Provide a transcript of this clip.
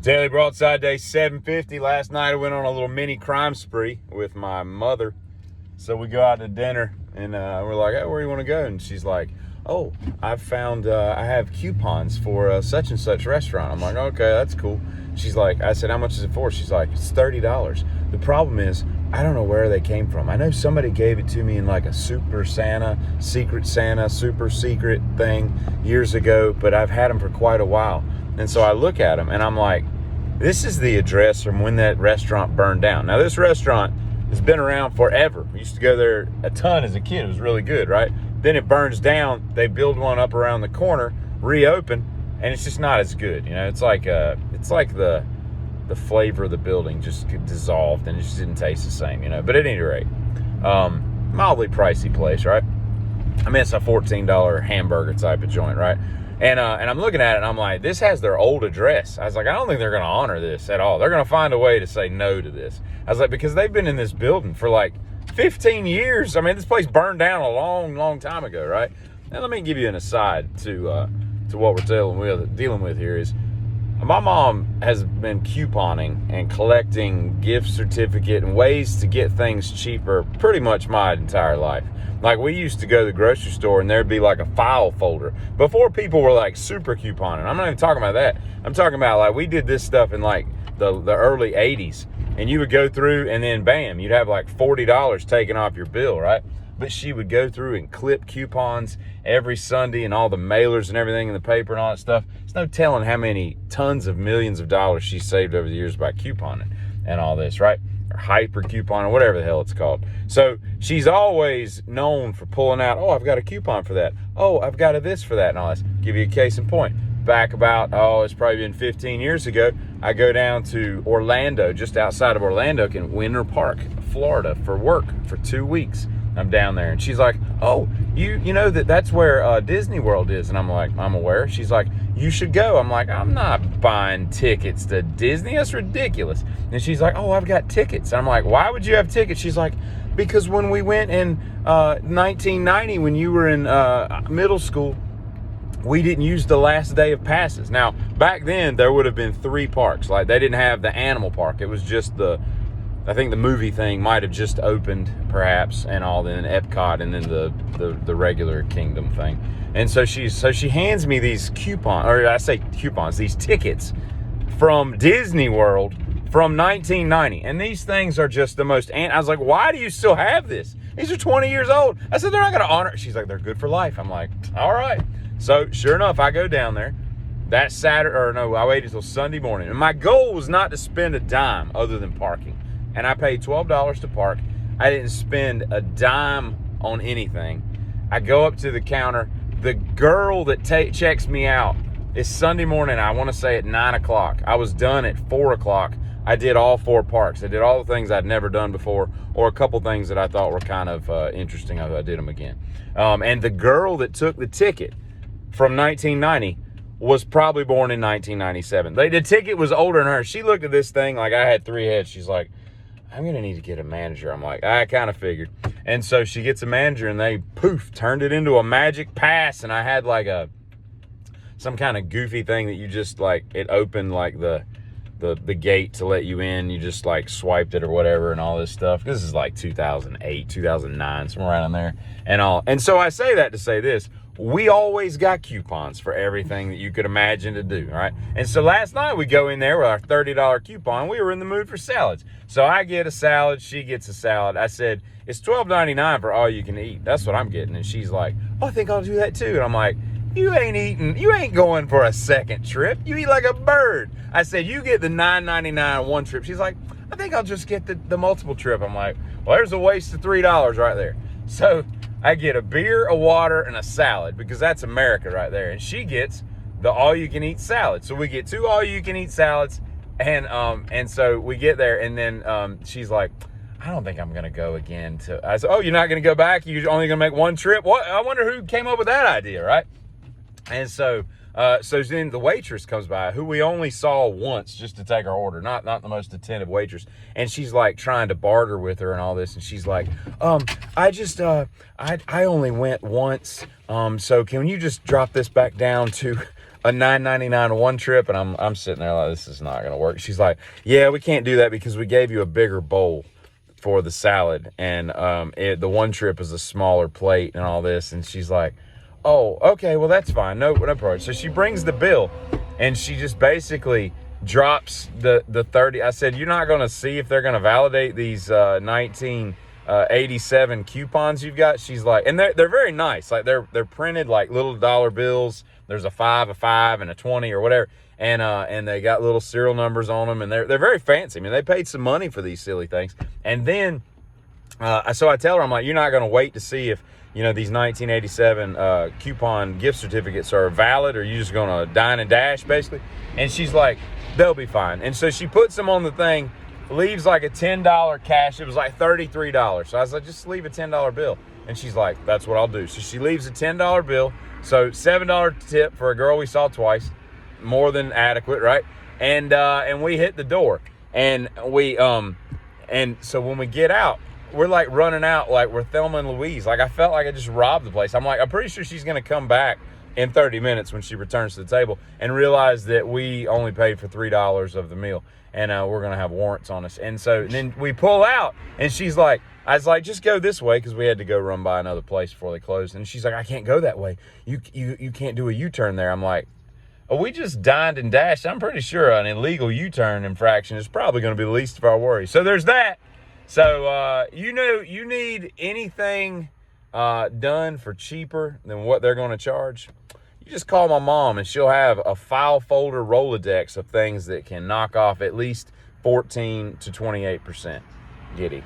Daily Broadside day 750. Last night I went on a little mini crime spree with my mother. So we go out to dinner and we're like, hey, where do you want to go? And she's like, oh, I've found, I have coupons for such and such restaurant. I'm like, okay, that's cool. She's like, I said, how much is it for? She's like, it's $30. The problem is, I don't know where they came from. I know somebody gave it to me in like a Super Santa, super secret thing years ago, but I've had them for quite a while. And so I look at them and I'm like, this is the address from when that restaurant burned down. Now, this restaurant has been around forever. We used to go there a ton as a kid. It was really good, right? Then it burns down. They build one up around the corner, reopen, and it's just not as good. You know, it's like the flavor of the building just dissolved and it just didn't taste the same, you know. But at any rate, mildly pricey place, right? I mean, it's a $14 hamburger type of joint, right? And I'm looking at it and I'm like, this has their old address. I was like, I don't think they're going to honor this at all. They're going to find a way to say no to this. I was like, because they've been in this building for like 15 years. I mean, this place burned down a long, long time ago, right? And let me give you an aside to what we're dealing with here is my mom has been couponing and collecting gift certificate and ways to get things cheaper pretty much my entire life. Like, we used to go to the grocery store and there'd be like a file folder before people were like super couponing. I'm not even talking about that. I'm talking about like we did this stuff in like the early 80s, and you would go through and then bam, you'd have like $40 taken off your bill, right? But she would go through and clip coupons every Sunday and all the mailers and everything in the paper and all that stuff. It's no telling how many tons of millions of dollars she saved over the years by couponing and all this, right? Or hyper coupon or whatever the hell it's called. So she's always known for pulling out, oh, I've got a coupon for that. Oh, I've got a this for that and all this. Give you a case in point. Back about, it's probably been 15 years ago, I go down to Orlando, just outside of Orlando, in Winter Park, Florida, for work for 2 weeks. I'm down there and she's like, oh, you know that's where Disney World is. And I'm like, I'm aware. She's like, you should go. I'm like, I'm not buying tickets to Disney. That's ridiculous. And she's like, oh, I've got tickets. And I'm like, why would you have tickets? She's like, because when we went in 1990, when you were in middle school, we didn't use the last day of passes. Now, back then, there would have been 3 parks. Like, they didn't have the animal park. It was just I think the movie thing might have just opened, perhaps, and all, then Epcot, and then the regular Kingdom thing. And so she hands me these these tickets from Disney World from 1990. And these things are just the most, and I was like, why do you still have this? These are 20 years old. I said, they're not going to honor it. She's like, they're good for life. I'm like, all right. So sure enough, I go down there that I waited until Sunday morning. And my goal was not to spend a dime other than parking. And I paid $12 to park. I didn't spend a dime on anything. I go up to the counter. The girl that checks me out is Sunday morning, I want to say at 9 o'clock. I was done at 4 o'clock. I did all 4 parks. I did all the things I'd never done before, or a couple things that I thought were kind of interesting. I did them again. And the girl that took the ticket from 1990 was probably born in 1997. The ticket was older than her. She looked at this thing like I had 3 heads. She's like, I'm going to need to get a manager. I'm like, I kind of figured. And so she gets a manager and they turned it into a magic pass. And I had like some kind of goofy thing that you just like, it opened like the gate to let you in. You just like swiped it or whatever and all this stuff. This is like 2008, 2009, somewhere around there and all. And so I say that to say this. We always got coupons for everything that you could imagine to do, right? And so last night we go in there with our $30 coupon. We were in the mood for salads. So I get a salad, she gets a salad. I said, it's $12.99 for all you can eat. That's what I'm getting. And she's like, oh, I think I'll do that too. And I'm like, you ain't going for a second trip. You eat like a bird. I said, you get the $9.99 one trip. She's like, I think I'll just get the multiple trip. I'm like, well, there's a waste of $3 right there. So I get a beer, a water, and a salad because that's America right there. And she gets the all-you-can-eat salad. So we get 2 all-you-can-eat salads, and so we get there, and then she's like, I don't think I'm going to go again. I said, oh, you're not going to go back? You're only going to make one trip? What? I wonder who came up with that idea, right? And so then the waitress comes by, who we only saw once just to take our order, not the most attentive waitress. And she's like trying to barter with her and all this. And she's like, I only went once. So can you just drop this back down to a $9.99 one trip, and I'm sitting there like, this is not gonna work. She's like, yeah, we can't do that because we gave you a bigger bowl for the salad, and the one trip is a smaller plate and all this. And she's like, oh, okay, well that's fine, no problem. So she brings the bill, and she just basically drops the 30. I said, you're not gonna see if they're gonna validate these 1987 coupons you've got? She's like, and they're very nice, like they're printed like little dollar bills. There's a 5, and a 20 or whatever, and they got little serial numbers on them, and they're very fancy. I mean, they paid some money for these silly things. And then so I tell her, I'm like, you're not going to wait to see if, you know, these 1987 coupon gift certificates are valid, or you just going to dine and dash basically? And she's like, they'll be fine. And so she puts them on the thing, leaves like a $10 cash. It was like $33. So I was like, just leave a $10 bill. And she's like, that's what I'll do. So she leaves a $10 bill. So $7 tip for a girl we saw twice, more than adequate, right? And we hit the door, and and so when we get out, we're like running out like we're Thelma and Louise. Like, I felt like I just robbed the place. I'm like, I'm pretty sure she's gonna come back in 30 minutes when she returns to the table and realize that we only paid for $3 of the meal, and we're gonna have warrants on us. And so then we pull out, and she's like, I was like, just go this way, because we had to go run by another place before they closed. And she's like, I can't go that way. You can't do a U-turn there. I'm like, oh, we just dined and dashed. I'm pretty sure an illegal U-turn infraction is probably going to be the least of our worries. So there's that. So you know, you need anything done for cheaper than what they're going to charge, you just call my mom, and she'll have a file folder Rolodex of things that can knock off at least 14 to 28%. Giddy.